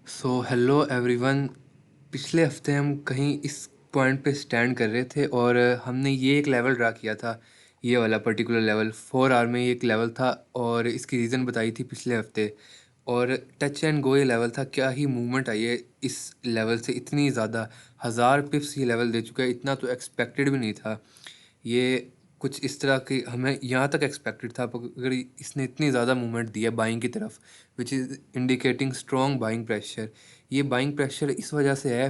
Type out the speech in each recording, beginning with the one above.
Hello everyone. पिछले हफ्ते हम कहीं इस पॉइंट पे स्टैंड कर रहे थे और हमने ये एक लेवल ड्रा किया था। ये वाला पर्टिकुलर लेवल 4 आवर में ये एक लेवल था और इसकी रीज़न बताई थी पिछले हफ्ते। और टच एंड गो ये लेवल था। क्या ही मूवमेंट आई है इस लेवल से, इतनी ज़्यादा 1000 पिप्स ये लेवल दे चुका है। इतना तो एक्सपेक्टेड भी नहीं था। ये कुछ इस तरह की हमें यहाँ तक एक्सपेक्टेड था, पर अगर इसने इतनी ज़्यादा मूवमेंट दी है बाइंग की तरफ, which is indicating strong buying pressure. ये बाइंग प्रेशर इस वजह से है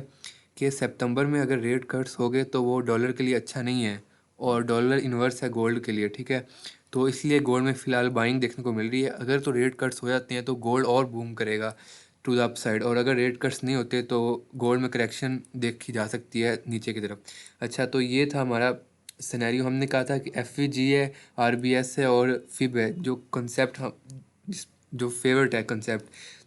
कि सितंबर में अगर रेट कट्स हो गए तो वो डॉलर के लिए अच्छा नहीं है, और डॉलर इन्वर्स है गोल्ड के लिए, ठीक है। तो इसलिए गोल्ड में फ़िलहाल बाइंग देखने को मिल रही है। अगर तो रेट कट्स हो जाते हैं तो गोल्ड और बूम करेगा टू द अपसाइड, और अगर रेट कट्स नहीं होते तो गोल्ड में करेक्शन देखी जा सकती है नीचे की तरफ। अच्छा, तो ये था हमारा सिनेरियो। हमने कहा था कि एफ है, आरबीएस है और फिब है, जो कंसेप्ट हम जो फेवरेट है कंसेप्ट।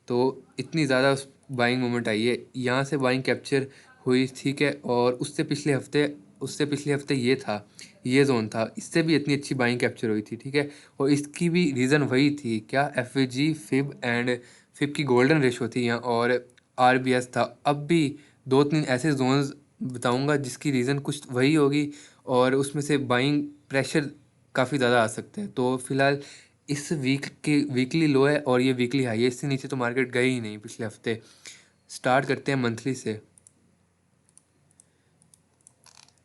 तो इतनी ज़्यादा बाइंग मोमेंट आई है, यहाँ से बाइंग कैप्चर हुई, ठीक है। और उससे पिछले हफ्ते ये जोन था, इससे भी इतनी अच्छी बाइंग कैप्चर हुई थी, ठीक है। और इसकी भी रीज़न वही थी, क्या फिब की गोल्डन रेशो थी यहाँ, और आरबीएस था। अब भी दो तीन ऐसे जोन्स बताऊंगा जिसकी रीज़न कुछ वही होगी, और उसमें से बाइंग प्रेशर काफ़ी ज़्यादा आ सकते हैं। तो फिलहाल इस वीक की वीकली लो है और ये वीकली हाई है, इससे नीचे तो मार्केट गई ही नहीं पिछले हफ्ते। स्टार्ट करते हैं मंथली से।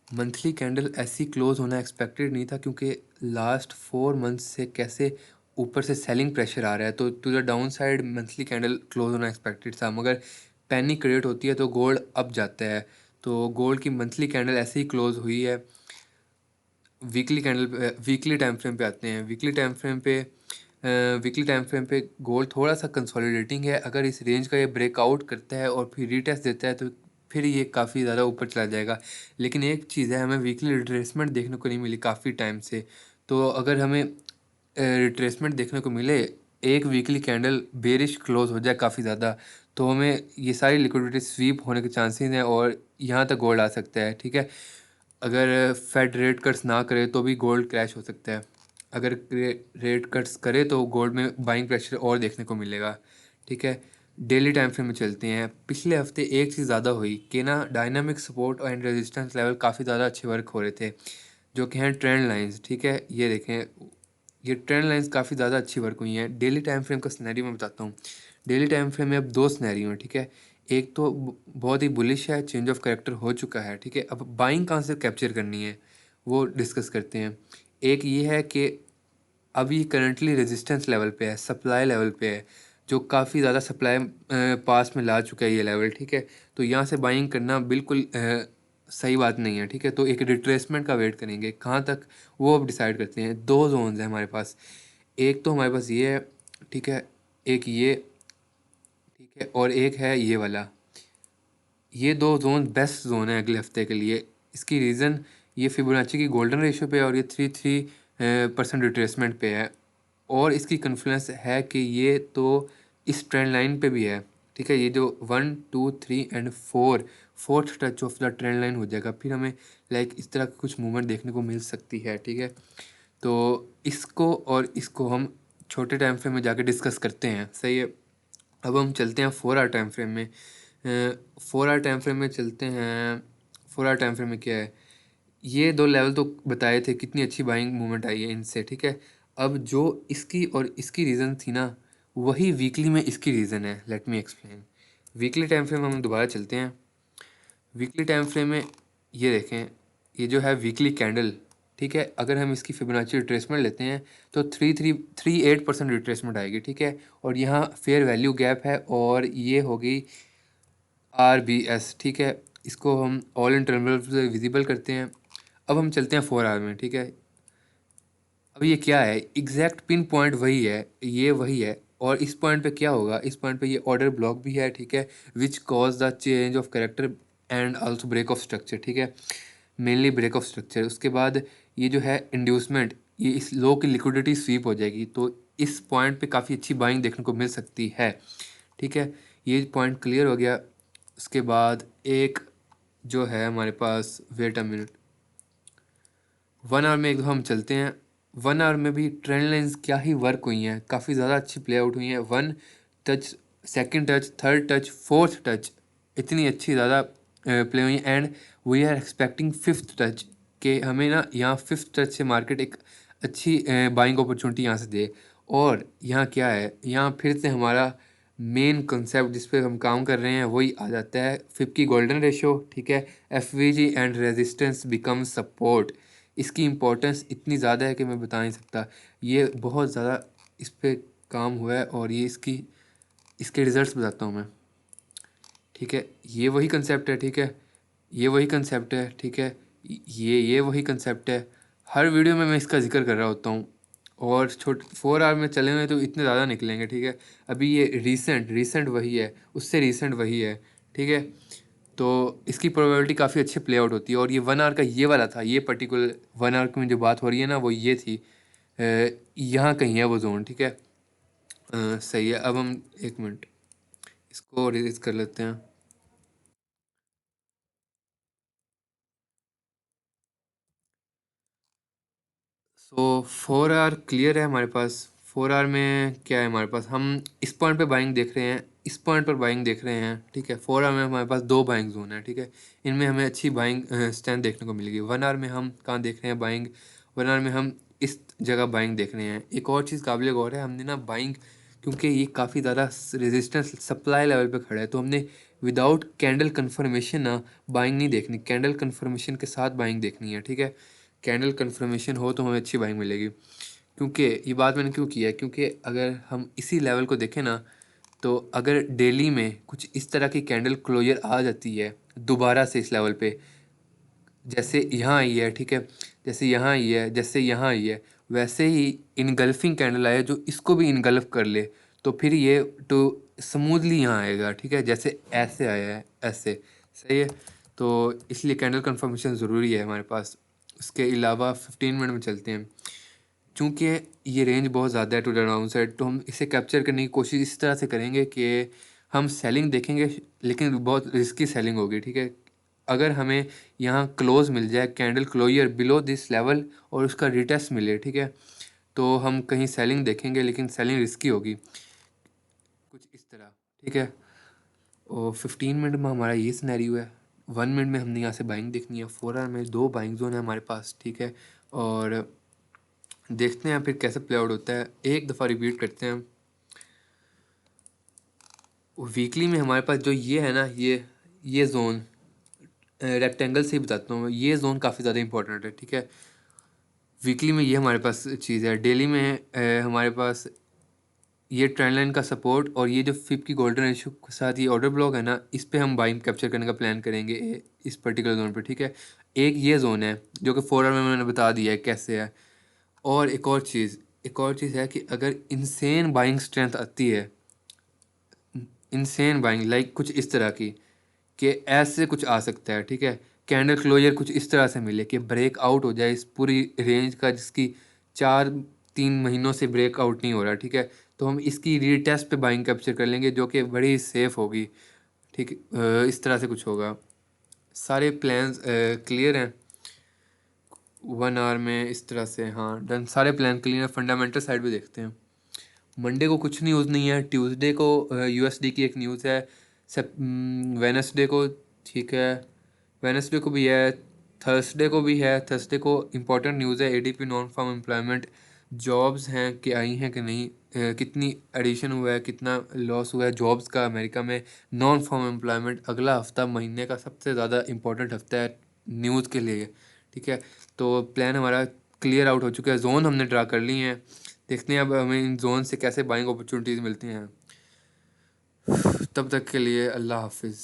मंथली कैंडल ऐसी क्लोज होना एक्सपेक्टेड नहीं था, क्योंकि लास्ट 4 मंथ्स से कैसे ऊपर से सेलिंग प्रेशर आ रहा है, तो to the down side monthly candle close होना एक्सपेक्टेड था। मगर पैनिक क्रिएट होती है तो गोल्ड अप जाता है। तो गोल्ड की मंथली कैंडल ऐसे ही क्लोज हुई है। वीकली टाइम फ्रेम पे आते हैं। वीकली टाइम फ्रेम पे गोल्ड थोड़ा सा कंसोलिडेटिंग है। अगर इस रेंज का ये ब्रेकआउट करता है और फिर रीटेस्ट देता है तो फिर ये काफ़ी ज़्यादा ऊपर चला जाएगा। लेकिन एक चीज़ है, हमें वीकली रिट्रेसमेंट देखने को नहीं मिली काफ़ी टाइम से। तो अगर हमें रिट्रेसमेंट देखने को मिले, एक वीकली कैंडल बेरिश क्लोज हो जाए काफ़ी ज़्यादा, तो हमें ये सारी लिक्विडिटी स्वीप होने के चांसेस हैं और यहाँ तक गोल्ड आ सकता है, ठीक है। अगर फेड रेट कट्स ना करे तो भी गोल्ड क्रैश हो सकता है। अगर रेट कट्स करे तो गोल्ड में बाइंग प्रेशर और देखने को मिलेगा, ठीक है। डेली टाइम फ्रेम में चलते हैं। पिछले हफ्ते एक चीज़ ज़्यादा हुई कि ना, dynamic support and resistance level काफ़ी ज़्यादा अच्छे वर्क हो रहे थे, जो कि हैं ट्रेंड लाइंस, ठीक है। ये देखें, ये ट्रेंड लाइंस काफ़ी ज़्यादा अच्छी वर्क हुई हैं। डेली टाइम फ्रेम का सिनेरियो मैं बताता हूँ। डेली टाइम फ्रेम में अब दो सिनेरियो हैं, ठीक है। एक तो बहुत ही बुलिश है, चेंज ऑफ कैरेक्टर हो चुका है, ठीक है। अब बाइंग कहाँ से कैप्चर करनी है वो डिस्कस करते हैं। एक ये है कि अभी करंटली रेजिस्टेंस लेवल पे है, सप्लाई लेवल पे है, जो काफ़ी ज़्यादा सप्लाई पास में ला चुका है ये लेवल, ठीक है। तो यहाँ से बाइंग करना बिल्कुल सही बात नहीं है, ठीक है। तो एक रिट्रेसमेंट का वेट करेंगे, कहाँ तक वो अब डिसाइड करते हैं। दो जोन्स हैं हमारे पास। एक तो हमारे पास ये है, ठीक है। एक ये, ठीक है, और एक है ये वाला। ये दो जोन बेस्ट जोन है अगले हफ्ते के लिए। इसकी रीज़न, ये फिबोनाची की गोल्डन रेशियो पे और ये 3% रिट्रेसमेंट पे है। और इसकी कन्फ्लुएंस है कि ये तो इस ट्रेंड लाइन पे भी है, ठीक है। ये जो 1 2 3 and 4 fourth touch of the trend line हो जाएगा, फिर हमें लाइक इस तरह की कुछ मूवमेंट देखने को मिल सकती है, ठीक है। तो इसको और इसको हम छोटे टाइम फ्रेम में जाके डिस्कस करते हैं, सही है। अब हम चलते हैं 4 आवर टाइम फ्रेम में। 4 आवर टाइम फ्रेम में चलते हैं। 4 आवर टाइम फ्रेम में क्या है, ये दो लेवल तो बताए थे, कितनी अच्छी बाइंग मूवमेंट आई है इनसे, ठीक है। अब जो इसकी और इसकी रीज़न थी ना, वही वीकली में इसकी रीज़न है। Let me explain. Weekly time frame हम दोबारा चलते हैं। वीकली टाइम फ्रेम में ये देखें, ये जो है वीकली कैंडल, ठीक है। अगर हम इसकी फिबोनाची रिट्रेसमेंट लेते हैं तो 3.38% रिट्रेसमेंट आएगी, ठीक है। और यहाँ फेयर वैल्यू गैप है, और ये हो गई आरबीएस, ठीक है। इसको हम ऑल इंटरवल से विजिबल करते हैं। अब हम चलते हैं 4 आवर में, ठीक है। अब ये क्या है, एग्जैक्ट पिन पॉइंट वही है, ये वही है। और इस पॉइंट पे क्या होगा, इस पॉइंट पे ये ऑर्डर ब्लॉक भी है, ठीक है, which cause the change of character and also break of structure, ठीक है। Mainly break of structure. उसके बाद ये जो है इंड्यूसमेंट, ये इस लो की लिक्विडिटी स्वीप हो जाएगी, तो इस पॉइंट पे काफ़ी अच्छी बाइंग देखने को मिल सकती है, ठीक है। ये पॉइंट क्लियर हो गया। उसके बाद एक जो है हमारे पास, वेट अ मिनट, 1 आवर में एक दो हम चलते हैं। 1 आवर में भी ट्रेंड लाइंस क्या ही वर्क हुई हैं, काफ़ी ज़्यादा अच्छी प्ले आउट हुई हैं। One touch second touch, third touch, fourth touch इतनी अच्छी ज़्यादा प्ले हुई। And we are expecting fifth touch कि हमें ना यहाँ फिफ्थ टच से मार्केट एक अच्छी बाइंग अपॉर्चुनिटी यहाँ से दे। और यहाँ क्या है, यहाँ फिर से हमारा मेन कंसेप्ट जिस पे हम काम कर रहे हैं वही आ जाता है, फिप की गोल्डन रेशो, ठीक है। F we ji and resistance become support. इसकी इम्पोर्टेंस इतनी ज़्यादा है कि मैं बता नहीं सकता। ये बहुत ज़्यादा इस पे काम हुआ है और ये इसके रिजल्ट्स बताता हूँ मैं, ठीक है। ये वही कंसेप्ट है, ठीक है। ये वही कंसेप्ट है, ठीक है। ये वही कंसेप्ट है। हर वीडियो में मैं इसका जिक्र कर रहा होता हूँ। और 4 आवर में चले हुए तो इतने ज़्यादा निकलेंगे, ठीक है। अभी ये रीसेंट वही है, उससे रीसेंट वही है, ठीक है। तो इसकी प्रोबेबिलिटी काफ़ी अच्छी प्ले आउट होती है। और ये 1 आवर का ये वाला था, ये पर्टिकुलर 1 आवर की जो बात हो रही है ना वो ये थी, यहाँ कहीं है वो जोन, ठीक है। सही है। अब हम 1 मिनट इसको रिलीज कर लेते हैं। सो 4 आवर क्लियर है हमारे पास। 4 आवर में क्या है हमारे पास, हम इस पॉइंट पे बाइंग देख रहे हैं, इस पॉइंट पर बाइंग देख रहे हैं, ठीक है। 4 आवर में हमारे पास 2 बाइंग जोन है, ठीक है। इनमें हमें अच्छी बाइंग स्ट्रेंथ देखने को मिलेगी। 1 आवर में हम कहाँ देख रहे हैं बाइंग, 1 आवर में हम इस जगह बाइंग देख रहे हैं। एक और चीज़ काबिल गौर है, हमने ना बाइंग, क्योंकि ये काफ़ी ज़्यादा रेजिस्टेंस सप्लाई लेवल पे खड़ा है, तो हमने विदाउट कैंडल कन्फर्मेशन ना बाइंग नहीं देखनी, कैंडल कन्फर्मेशन के साथ बाइंग देखनी है, ठीक है। कैंडल कन्फर्मेशन हो तो हमें अच्छी बाइंग मिलेगी। क्योंकि ये बात मैंने क्यों किया है, क्योंकि अगर हम इसी लेवल को देखें ना, तो अगर डेली में कुछ इस तरह की कैंडल क्लोजर आ जाती है दोबारा से इस लेवल पे, जैसे यहाँ आई है, ठीक है, जैसे यहाँ आई है, जैसे यहाँ आई है, वैसे ही इनगल्फिंग कैंडल आए जो इसको भी इनगल्फ कर ले, तो फिर ये तो स्मूथली यहाँ आएगा, ठीक है। जैसे ऐसे आया है, ऐसे, सही है। तो इसलिए कैंडल कंफर्मेशन ज़रूरी है हमारे पास। उसके अलावा 15 मिनट में चलते हैं। चूँकि ये रेंज बहुत ज़्यादा है टू द डाउन साइड, तो हम इसे कैप्चर करने की कोशिश इस तरह से करेंगे कि हम सेलिंग देखेंगे, लेकिन बहुत रिस्की सेलिंग होगी, ठीक है। अगर हमें यहाँ क्लोज मिल जाए, candle closure below this level, और उसका रिटेस्ट मिले, ठीक है, तो हम कहीं सेलिंग देखेंगे, लेकिन सेलिंग रिस्की होगी कुछ इस तरह, ठीक है। और 15 मिनट में हमारा ये सिनेरियो है। 1 मिनट में हमने यहाँ से बाइंग देखनी है। 4 आवर में 2 बाइंग जोन है हमारे पास, ठीक है। और देखते हैं फिर कैसे प्ले आउट होता है। एक दफ़ा रिपीट करते हैं। वीकली में हमारे पास जो ये है ना, ये जोन, रेक्टेंगल से ही बताता हूँ, ये जोन काफ़ी ज़्यादा इंपॉर्टेंट है, ठीक है। वीकली में ये हमारे पास चीज़ है। डेली में हमारे पास ये ट्रेंड लाइन का सपोर्ट, और ये जो फिप की गोल्डन रेशियो के साथ ये ऑर्डर ब्लॉक है ना, इस पे हम बाइंग कैप्चर करने का प्लान करेंगे इस पर्टिकुलर जोन पे, ठीक है। एक ये जोन है जो कि 4 आवर में मैंने बता दिया है कैसे है। और एक और चीज़ है कि अगर इंसेन बाइंग स्ट्रेंथ आती है, इंसेन बाइंग लाइक कुछ इस तरह की, कि ऐसे कुछ आ सकता है, ठीक है। कैंडल क्लोजर कुछ इस तरह से मिले कि ब्रेक आउट हो जाए इस पूरी रेंज का, जिसकी 4-3 महीनों से ब्रेक आउट नहीं हो रहा, ठीक है। तो हम इसकी रीटेस्ट पे बाइंग कैप्चर कर लेंगे जो कि बड़ी सेफ होगी, ठीक है। इस तरह से कुछ होगा। सारे प्लान्स क्लियर हैं 1 आवर में इस तरह से, हाँ डन, सारे प्लान क्लियर हैं। फंडामेंटल साइड भी देखते हैं। मंडे को कुछ न्यूज़ नहीं है। ट्यूसडे को यूएसडी की एक न्यूज़ है। वेनसडे को, ठीक है, वेनसडे को भी है। थर्सडे को भी है। थर्सडे को इम्पोर्टेंट न्यूज़ है, ADP non farm employment jobs हैं कि आई हैं कि नहीं, कितनी एडिशन हुआ है, कितना लॉस हुआ है जॉब्स का अमेरिका में। नॉन फार्म एम्प्लॉयमेंट अगला हफ्ता महीने का सबसे ज़्यादा इंपॉर्टेंट हफ्ता है न्यूज़ के लिए, ठीक है। तो प्लान हमारा क्लियर आउट हो चुका है, जोन हमने ड्रा कर ली हैं। देखते हैं अब हमें इन जोन से कैसे बाइंग अपॉर्चुनिटीज़ मिलती हैं। तब तक के लिए अल्लाह हाफिज़।